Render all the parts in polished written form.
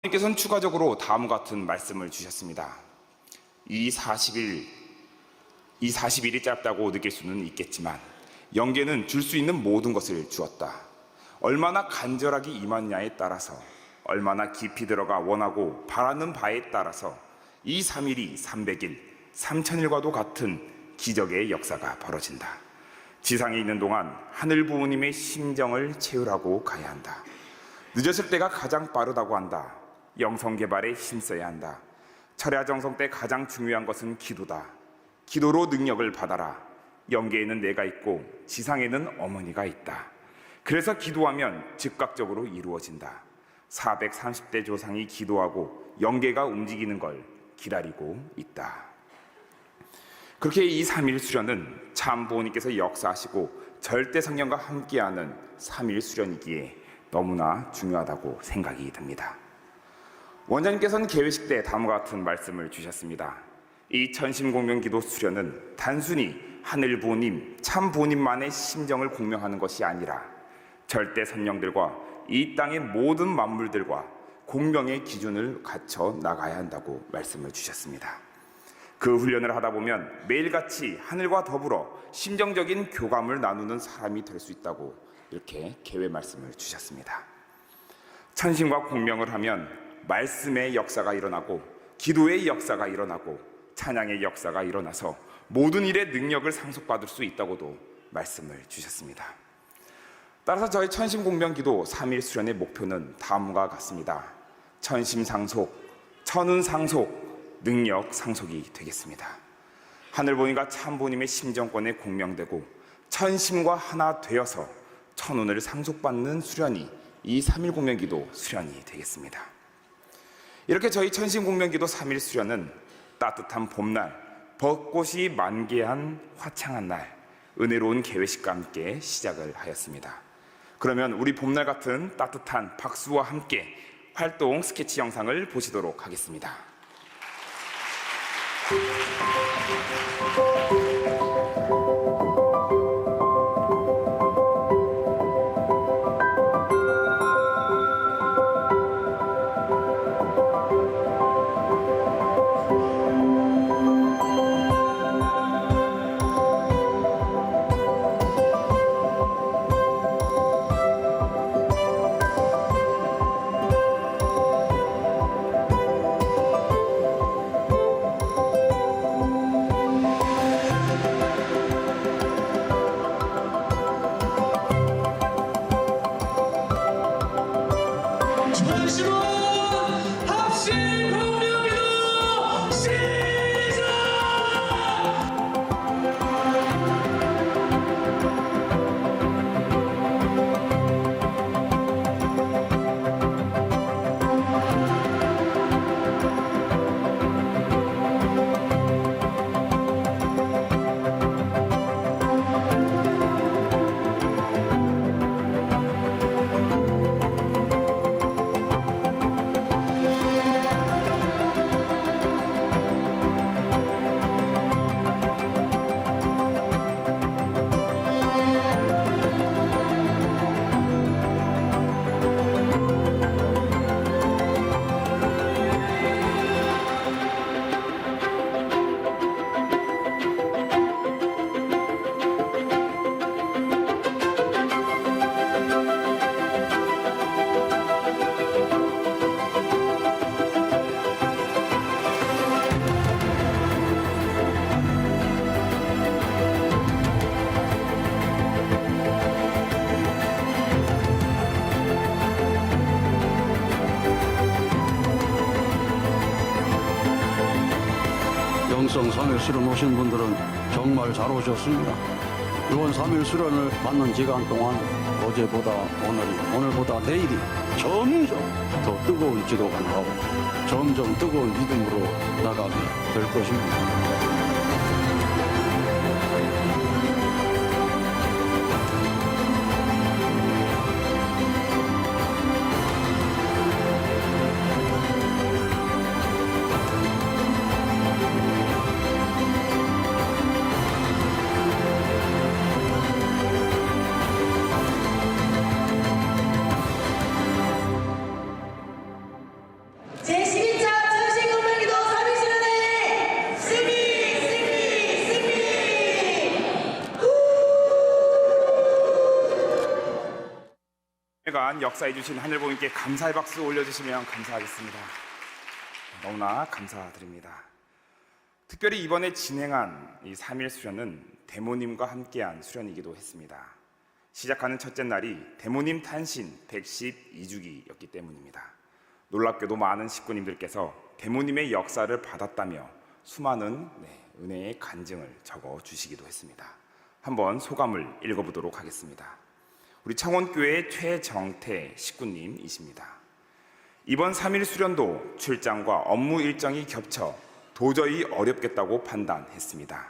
하나님께서는 추가적으로 다음과 같은 말씀을 주셨습니다. 이 40일이 짧다고 느낄 수는 있겠지만 영계는 줄 수 있는 모든 것을 주었다. 얼마나 간절하게 임하느냐에 따라서, 얼마나 깊이 들어가 원하고 바라는 바에 따라서 이 3일이 300일, 3000일과도 같은 기적의 역사가 벌어진다. 지상에 있는 동안 하늘 부모님의 심정을 채우라고 가야 한다. 늦었을 때가 가장 빠르다고 한다. 영성 개발에 힘써야 한다. 철야 정성 때 가장 중요한 것은 기도다. 기도로 능력을 받아라. 영계에는 내가 있고 지상에는 어머니가 있다. 그래서 기도하면 즉각적으로 이루어진다. 430대 조상이 기도하고 영계가 움직이는 걸 기다리고 있다. 그렇게 이 3일 수련은 참 부모님께서 역사하시고 절대 성령과 함께하는 3일 수련이기에 너무나 중요하다고 생각이 듭니다. 원장님께서는 개회식 때 다음과 같은 말씀을 주셨습니다. 이 천심공명기도 수련은 단순히 하늘 부모님, 참 부모님만의 심정을 공명하는 것이 아니라 절대 선령들과 이 땅의 모든 만물들과 공명의 기준을 갖춰 나가야 한다고 말씀을 주셨습니다. 그 훈련을 하다 보면 매일같이 하늘과 더불어 심정적인 교감을 나누는 사람이 될 수 있다고 이렇게 개회 말씀을 주셨습니다. 천심과 공명을 하면 말씀의 역사가 일어나고 기도의 역사가 일어나고 찬양의 역사가 일어나서 모든 일의 능력을 상속받을 수 있다고도 말씀을 주셨습니다. 따라서 저희 천심공명기도 3일 수련의 목표는 다음과 같습니다. 천심상속, 천운상속, 능력상속이 되겠습니다. 하늘보님과 참보님의 심정권에 공명되고 천심과 하나 되어서 천운을 상속받는 수련이 이 3일 공명기도 수련이 되겠습니다. 이렇게 저희 천심공명기도 3일 수련은 따뜻한 봄날, 벚꽃이 만개한 화창한 날, 은혜로운 개회식과 함께 시작을 하였습니다. 그러면 우리 봄날 같은 따뜻한 박수와 함께 활동 스케치 영상을 보시도록 하겠습니다. 영성 3일 수련 오신 분들은 정말 잘 오셨습니다. 이번 3일 수련을 받는 기간 동안 어제보다 오늘보다 내일이 점점 더 뜨거운 기도가 나오고 점점 뜨거운 믿음으로 나가게 될 것입니다. 귀한 역사해 주신 하늘부모님께 감사의 박수 올려주시면 감사하겠습니다. 너무나 감사드립니다. 특별히 이번에 진행한 이 3일 수련은 대모님과 함께한 수련이기도 했습니다. 시작하는 첫째 날이 대모님 탄신 112주기였기 때문입니다. 놀랍게도 많은 식구님들께서 대모님의 역사를 받았다며 수많은 은혜의 간증을 적어주시기도 했습니다. 한번 소감을 읽어보도록 하겠습니다. 우리 창원교회 최정태 식구님이십니다. 이번 3일 수련도 출장과 업무 일정이 겹쳐 도저히 어렵겠다고 판단했습니다.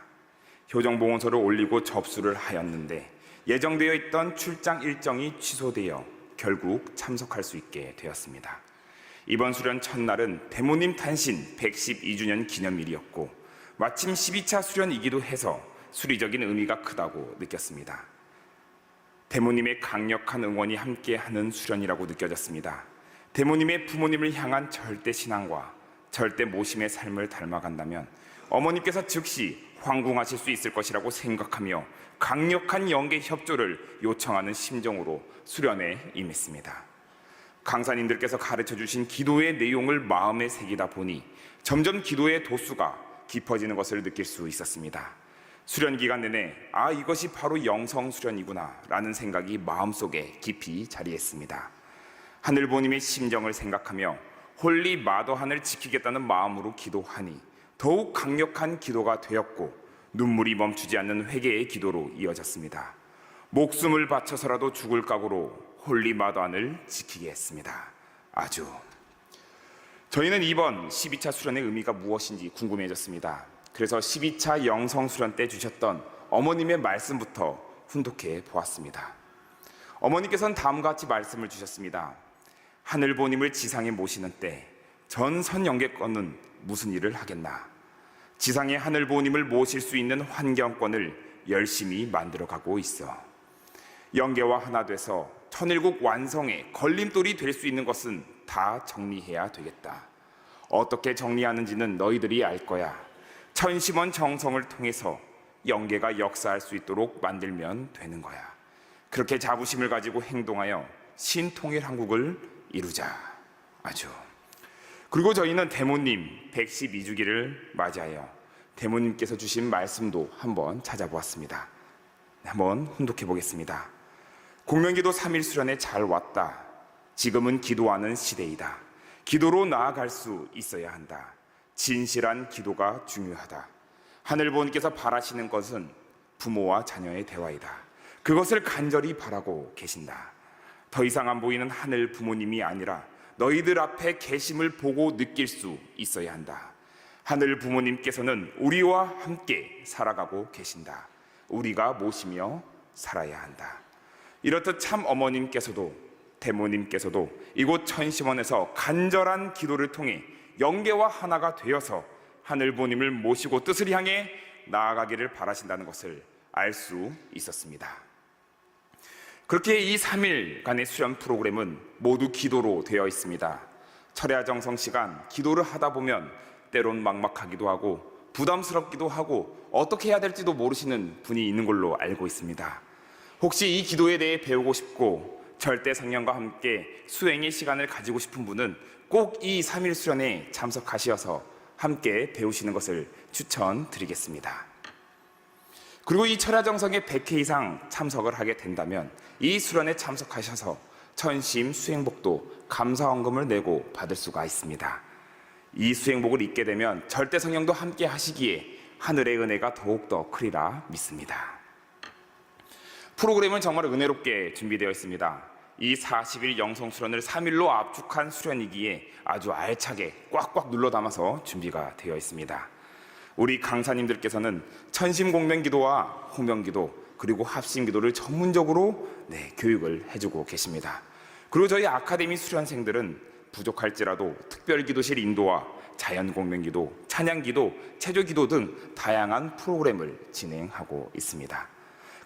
효정보건소를 올리고 접수를 하였는데 예정되어 있던 출장 일정이 취소되어 결국 참석할 수 있게 되었습니다. 이번 수련 첫날은 대모님 탄신 112주년 기념일이었고 마침 12차 수련이기도 해서 수리적인 의미가 크다고 느꼈습니다. 대모님의 강력한 응원이 함께하는 수련이라고 느껴졌습니다. 대모님의 부모님을 향한 절대 신앙과 절대 모심의 삶을 닮아간다면 어머니께서 즉시 황궁하실 수 있을 것이라고 생각하며 강력한 영계 협조를 요청하는 심정으로 수련에 임했습니다. 강사님들께서 가르쳐 주신 기도의 내용을 마음에 새기다 보니 점점 기도의 도수가 깊어지는 것을 느낄 수 있었습니다. 수련 기간 내내 이것이 바로 영성 수련이구나 라는 생각이 마음속에 깊이 자리했습니다. 하늘부모님의 심정을 생각하며 홀리 마더한을 지키겠다는 마음으로 기도하니 더욱 강력한 기도가 되었고 눈물이 멈추지 않는 회개의 기도로 이어졌습니다. 목숨을 바쳐서라도 죽을 각오로 홀리 마더한을 지키게 했습니다. 저희는 이번 12차 수련의 의미가 무엇인지 궁금해졌습니다. 그래서 12차 영성 수련 때 주셨던 어머님의 말씀부터 훈독해 보았습니다. 어머니께서는 다음과 같이 말씀을 주셨습니다. 하늘부모님을 지상에 모시는 때 전선 영계권은 무슨 일을 하겠나? 지상의 하늘부모님을 모실 수 있는 환경권을 열심히 만들어가고 있어. 영계와 하나 돼서 천일국 완성에 걸림돌이 될 수 있는 것은 다 정리해야 되겠다. 어떻게 정리하는지는 너희들이 알 거야. 천심원 정성을 통해서 영계가 역사할 수 있도록 만들면 되는 거야. 그렇게 자부심을 가지고 행동하여 신통일 한국을 이루자. 그리고 저희는 대모님 112주기를 맞이하여 대모님께서 주신 말씀도 한번 찾아보았습니다. 한번 훈독해 보겠습니다. 공명기도 3일 수련에 잘 왔다. 지금은 기도하는 시대이다. 기도로 나아갈 수 있어야 한다. 진실한 기도가 중요하다. 하늘부모님께서 바라시는 것은 부모와 자녀의 대화이다. 그것을 간절히 바라고 계신다. 더 이상 안 보이는 하늘 부모님이 아니라 너희들 앞에 계심을 보고 느낄 수 있어야 한다. 하늘 부모님께서는 우리와 함께 살아가고 계신다. 우리가 모시며 살아야 한다. 이렇듯 참 어머님께서도 대모님께서도 이곳 천심원에서 간절한 기도를 통해 영계와 하나가 되어서 하늘 부모님을 모시고 뜻을 향해 나아가기를 바라신다는 것을 알 수 있었습니다. 그렇게 이 3일간의 수련 프로그램은 모두 기도로 되어 있습니다. 철야 정성 시간 기도를 하다 보면 때론 막막하기도 하고 부담스럽기도 하고 어떻게 해야 될지도 모르시는 분이 있는 걸로 알고 있습니다. 혹시 이 기도에 대해 배우고 싶고 절대 성령과 함께 수행의 시간을 가지고 싶은 분은 꼭 이 3일 수련에 참석하셔서 함께 배우시는 것을 추천드리겠습니다. 그리고 이 철야정성에 100회 이상 참석을 하게 된다면 이 수련에 참석하셔서 천심 수행복도 감사원금을 내고 받을 수가 있습니다. 이 수행복을 입게 되면 절대 성령도 함께 하시기에 하늘의 은혜가 더욱더 크리라 믿습니다. 프로그램은 정말 은혜롭게 준비되어 있습니다. 이 40일 영성수련을 3일로 압축한 수련이기에 아주 알차게 꽉꽉 눌러 담아서 준비가 되어 있습니다. 우리 강사님들께서는 천심공명기도와 홍명기도 그리고 합심기도를 전문적으로 교육을 해주고 계십니다. 그리고 저희 아카데미 수련생들은 부족할지라도 특별기도실 인도와 자연공명기도, 찬양기도, 체조기도 등 다양한 프로그램을 진행하고 있습니다.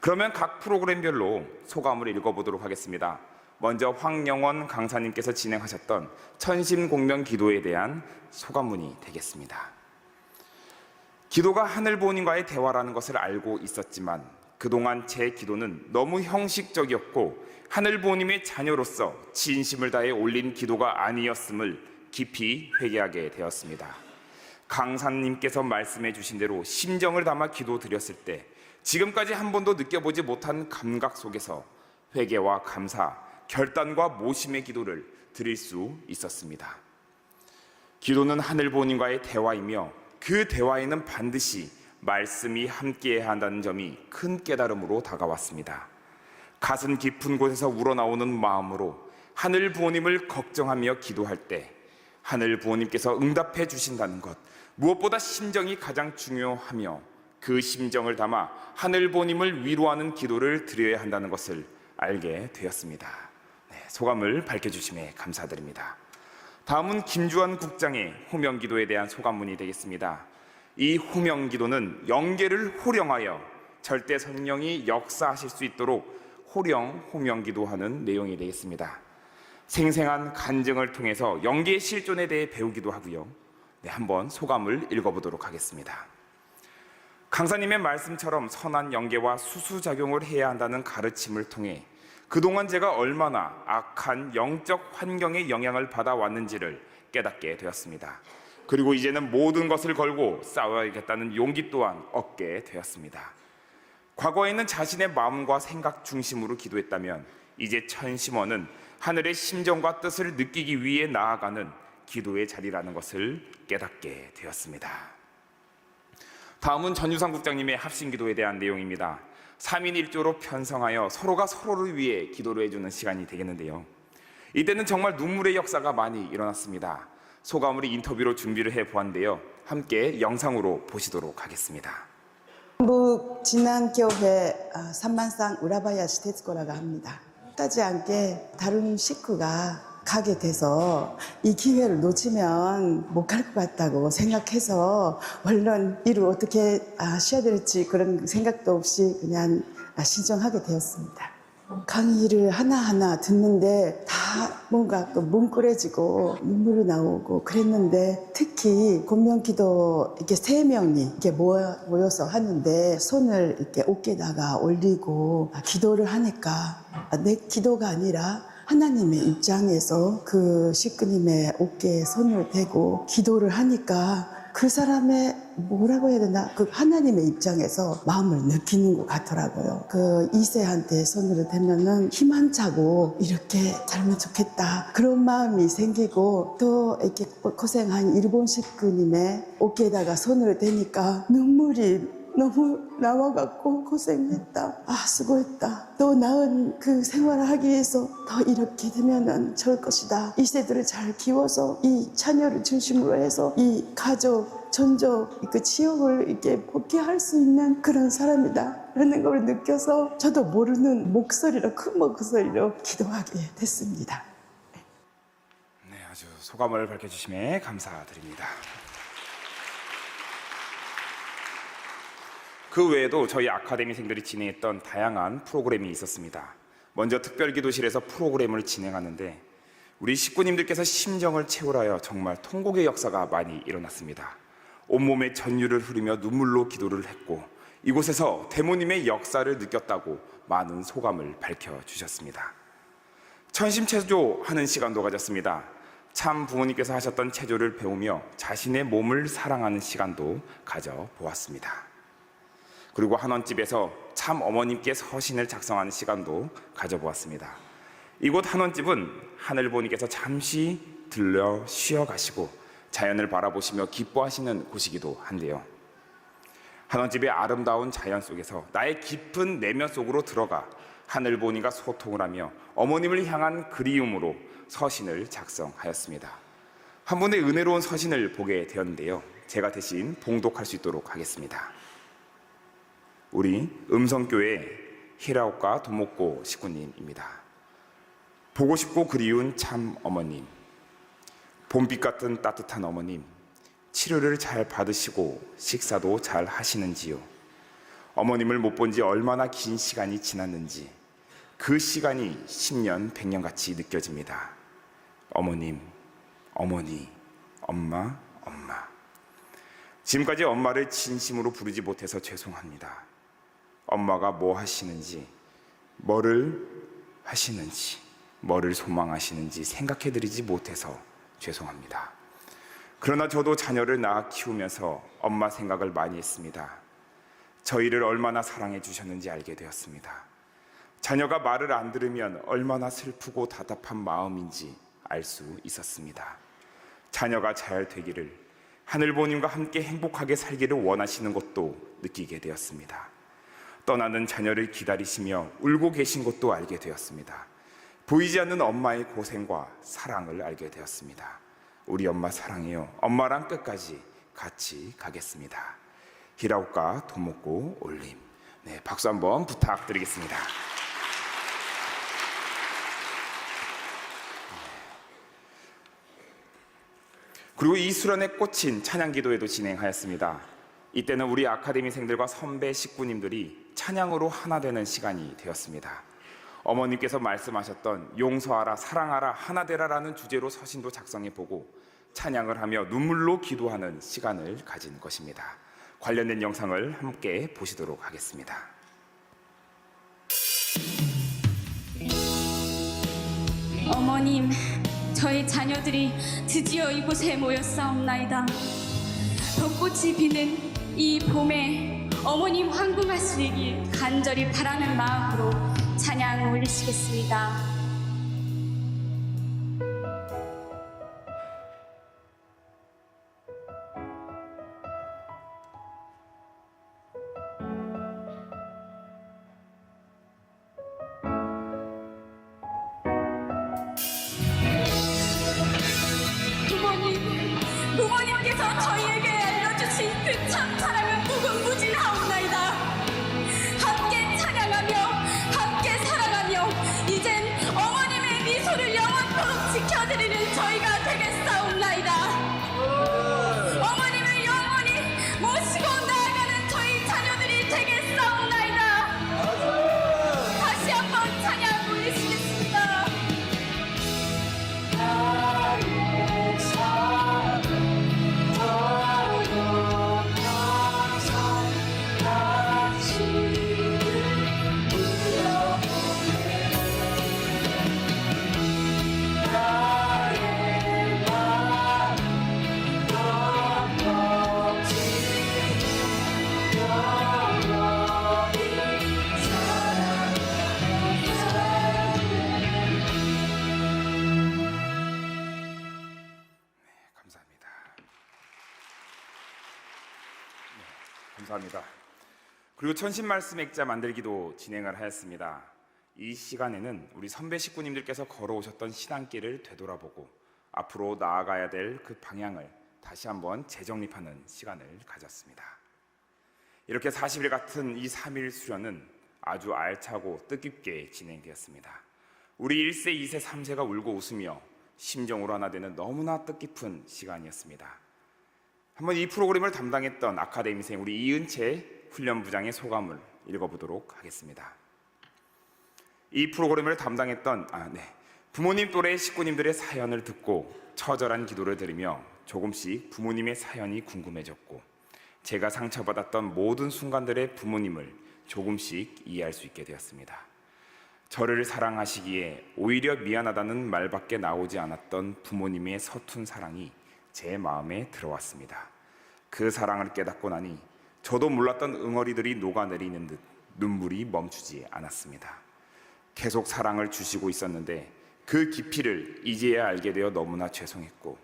그러면 각 프로그램별로 소감을 읽어보도록 하겠습니다. 먼저 황영원 강사님께서 진행하셨던 천심공명기도에 대한 소감문이 되겠습니다. 기도가 하늘부모님과의 대화라는 것을 알고 있었지만 그동안 제 기도는 너무 형식적이었고 하늘 부모님의 자녀로서 진심을 다해 올린 기도가 아니었음을 깊이 회개하게 되었습니다. 강사님께서 말씀해 주신 대로 심정을 담아 기도드렸을 때 지금까지 한 번도 느껴보지 못한 감각 속에서 회개와 감사, 결단과 모심의 기도를 드릴 수 있었습니다. 기도는 하늘 부모님과의 대화이며 그 대화에는 반드시 말씀이 함께해야 한다는 점이 큰 깨달음으로 다가왔습니다. 가슴 깊은 곳에서 우러나오는 마음으로 하늘 부모님을 걱정하며 기도할 때 하늘 부모님께서 응답해 주신다는 것, 무엇보다 심정이 가장 중요하며 그 심정을 담아 하늘 부모님을 위로하는 기도를 드려야 한다는 것을 알게 되었습니다. 소감을 밝혀주심에 감사드립니다. 다음은 김주환 국장의 호명기도에 대한 소감문이 되겠습니다. 이 호명기도는 영계를 호령하여 절대 성령이 역사하실 수 있도록 호명기도하는 내용이 되겠습니다. 생생한 간증을 통해서 영계의 실존에 대해 배우기도 하고요. 한번 소감을 읽어보도록 하겠습니다. 강사님의 말씀처럼 선한 영계와 수수작용을 해야 한다는 가르침을 통해 그동안 제가 얼마나 악한 영적 환경의 영향을 받아왔는지를 깨닫게 되었습니다. 그리고 이제는 모든 것을 걸고 싸워야겠다는 용기 또한 얻게 되었습니다. 과거에는 자신의 마음과 생각 중심으로 기도했다면 이제 천심원은 하늘의 심정과 뜻을 느끼기 위해 나아가는 기도의 자리라는 것을 깨닫게 되었습니다. 다음은 전유상 국장님의 합심기도에 대한 내용입니다. 3인 1조로 편성하여 서로가 서로를 위해 기도를 해주는 시간이 되겠는데요. 이때는 정말 눈물의 역사가 많이 일어났습니다. 소감을 인터뷰로 준비를 해보았는데요. 함께 영상으로 보시도록 하겠습니다. 진안교회 삼만상 우라바야시 테츠코라가 합니다. 따지 않게 다른 식구가 가게 돼서 이 기회를 놓치면 못 갈 것 같다고 생각해서 얼른 일을 어떻게 쉬어야 될지 그런 생각도 없이 그냥 신청하게 되었습니다. 강의를 하나하나 듣는데 다 뭔가 뭉클해지고 눈물이 나오고 그랬는데 특히 권면기도 이렇게 3명이 이렇게 모여서 하는데 손을 이렇게 어깨에다가 올리고 기도를 하니까 내 기도가 아니라 하나님의 입장에서 그 식구님의 어깨에 손을 대고 기도를 하니까 그 사람의 뭐라고 해야 되나 그 하나님의 입장에서 마음을 느끼는 것 같더라고요. 그 2세한테 손으로 대면은 희망차고 이렇게 살면 좋겠다 그런 마음이 생기고 또 이렇게 고생한 일본 식구님의 어깨에다가 손을 대니까 눈물이 너무 나와갖고 고생했다. 수고했다. 더 나은 그 생활을 하기 위해서 더 이렇게 되면은 좋을 것이다. 이 세대를 잘 키워서 이 자녀를 중심으로 해서 이 가족, 전족, 그 지역을 이렇게 복귀할 수 있는 그런 사람이다. 라는 걸 느껴서 저도 모르는 목소리로, 큰 목소리로 기도하게 됐습니다. 네, 아주 소감을 밝혀주심에 감사드립니다. 그 외에도 저희 아카데미생들이 진행했던 다양한 프로그램이 있었습니다. 먼저 특별기도실에서 프로그램을 진행하는데 우리 식구님들께서 심정을 채우라여 정말 통곡의 역사가 많이 일어났습니다. 온몸에 전율을 흐르며 눈물로 기도를 했고 이곳에서 대모님의 역사를 느꼈다고 많은 소감을 밝혀주셨습니다. 천심체조하는 시간도 가졌습니다. 참 부모님께서 하셨던 체조를 배우며 자신의 몸을 사랑하는 시간도 가져보았습니다. 그리고 한원집에서 참 어머님께 서신을 작성하는 시간도 가져보았습니다. 이곳 한원집은 하늘 부모님께서 잠시 들려 쉬어가시고 자연을 바라보시며 기뻐하시는 곳이기도 한데요. 한원집의 아름다운 자연 속에서 나의 깊은 내면 속으로 들어가 하늘 부모님과 소통을 하며 어머님을 향한 그리움으로 서신을 작성하였습니다. 한 분의 은혜로운 서신을 보게 되었는데요. 제가 대신 봉독할 수 있도록 하겠습니다. 우리 음성교회 히라오카 도모코 식구님입니다. 보고 싶고 그리운 참 어머님, 봄빛 같은 따뜻한 어머님, 치료를 잘 받으시고 식사도 잘 하시는지요? 어머님을 못 본 지 얼마나 긴 시간이 지났는지 그 시간이 10년, 100년 같이 느껴집니다. 어머님, 어머니, 엄마, 엄마. 지금까지 엄마를 진심으로 부르지 못해서 죄송합니다. 엄마가 뭐 하시는지, 뭐를 하시는지, 뭐를 소망하시는지 생각해드리지 못해서 죄송합니다. 그러나 저도 자녀를 낳아 키우면서 엄마 생각을 많이 했습니다. 저희를 얼마나 사랑해 주셨는지 알게 되었습니다. 자녀가 말을 안 들으면 얼마나 슬프고 답답한 마음인지 알 수 있었습니다. 자녀가 잘 되기를, 하늘부모님과 함께 행복하게 살기를 원하시는 것도 느끼게 되었습니다. 떠나는 자녀를 기다리시며 울고 계신 것도 알게 되었습니다. 보이지 않는 엄마의 고생과 사랑을 알게 되었습니다. 우리 엄마 사랑해요. 엄마랑 끝까지 같이 가겠습니다. 히라오카 도모코 올림. 네, 박수 한번 부탁드리겠습니다. 그리고 이 수련에 꽂힌 찬양기도회도 진행하였습니다. 이때는 우리 아카데미생들과 선배 식구님들이 찬양으로 하나 되는 시간이 되었습니다. 어머님께서 말씀하셨던 용서하라, 사랑하라, 하나 되라라는 주제로 서신도 작성해보고 찬양을 하며 눈물로 기도하는 시간을 가진 것입니다. 관련된 영상을 함께 보시도록 하겠습니다. 어머님, 저희 자녀들이 드디어 이곳에 모였사옵나이다. 벚꽃이 피는 이 봄에 어머님 황궁하시길 간절히 바라는 마음으로 찬양 올리시겠습니다. 부모님께서 저희에게 알려주신 그 참 사랑은 무궁무진하옵나이다. 함께 찬양하며 함께 사랑하며 이젠 어머님의 미소를 영원토록 지켜드리는 저희가 되겠사옵나이다. 어머님을 영원히 모시고 나아가는 저희 자녀들이 되겠사옵나이다. 다시 한번 찬양 올리시겠습니다. 감사합니다. 그리고 천신말씀 액자 만들기도 진행을 하였습니다. 이 시간에는 우리 선배 식구님들께서 걸어오셨던 신앙길을 되돌아보고 앞으로 나아가야 될 그 방향을 다시 한번 재정립하는 시간을 가졌습니다. 이렇게 40일 같은 이 3일 수련은 아주 알차고 뜻깊게 진행되었습니다. 우리 1세, 2세, 3세가 울고 웃으며 심정으로 하나 되는 너무나 뜻깊은 시간이었습니다. 한번 이 프로그램을 담당했던 아카데미생 우리 이은채 훈련부장의 소감을 읽어보도록 하겠습니다. 이 프로그램을 담당했던 부모님 또래 식구님들의 사연을 듣고 처절한 기도를 드리며 조금씩 부모님의 사연이 궁금해졌고 제가 상처받았던 모든 순간들의 부모님을 조금씩 이해할 수 있게 되었습니다. 저를 사랑하시기에 오히려 미안하다는 말밖에 나오지 않았던 부모님의 서툰 사랑이 제 마음에 들어왔습니다. 그 사랑을 깨닫고 나니 저도 몰랐던 응어리들이 녹아내리는 듯 눈물이 멈추지 않았습니다. 계속 사랑을 주시고 있었는데 그 깊이를 이제야 알게 되어 너무나 죄송했고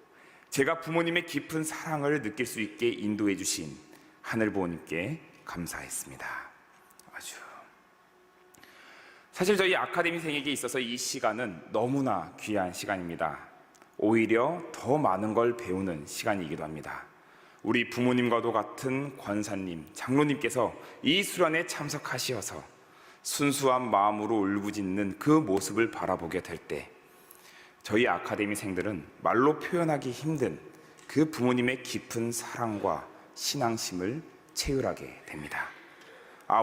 제가 부모님의 깊은 사랑을 느낄 수 있게 인도해 주신 하늘부모님께 감사했습니다. 사실 저희 아카데미생에게 있어서 이 시간은 너무나 귀한 시간입니다. 오히려 더 많은 걸 배우는 시간이기도 합니다. 우리 부모님과도 같은 권사님, 장로님께서 이 수련에 참석하시어서 순수한 마음으로 울부짖는 그 모습을 바라보게 될 때 저희 아카데미생들은 말로 표현하기 힘든 그 부모님의 깊은 사랑과 신앙심을 체휼하게 됩니다.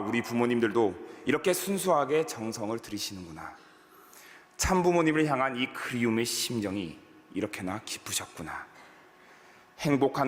우리 부모님들도 이렇게 순수하게 정성을 들이시는구나. 참 부모님을 향한 이 그리움의 심정이 이렇게나 깊으셨구나. 행복한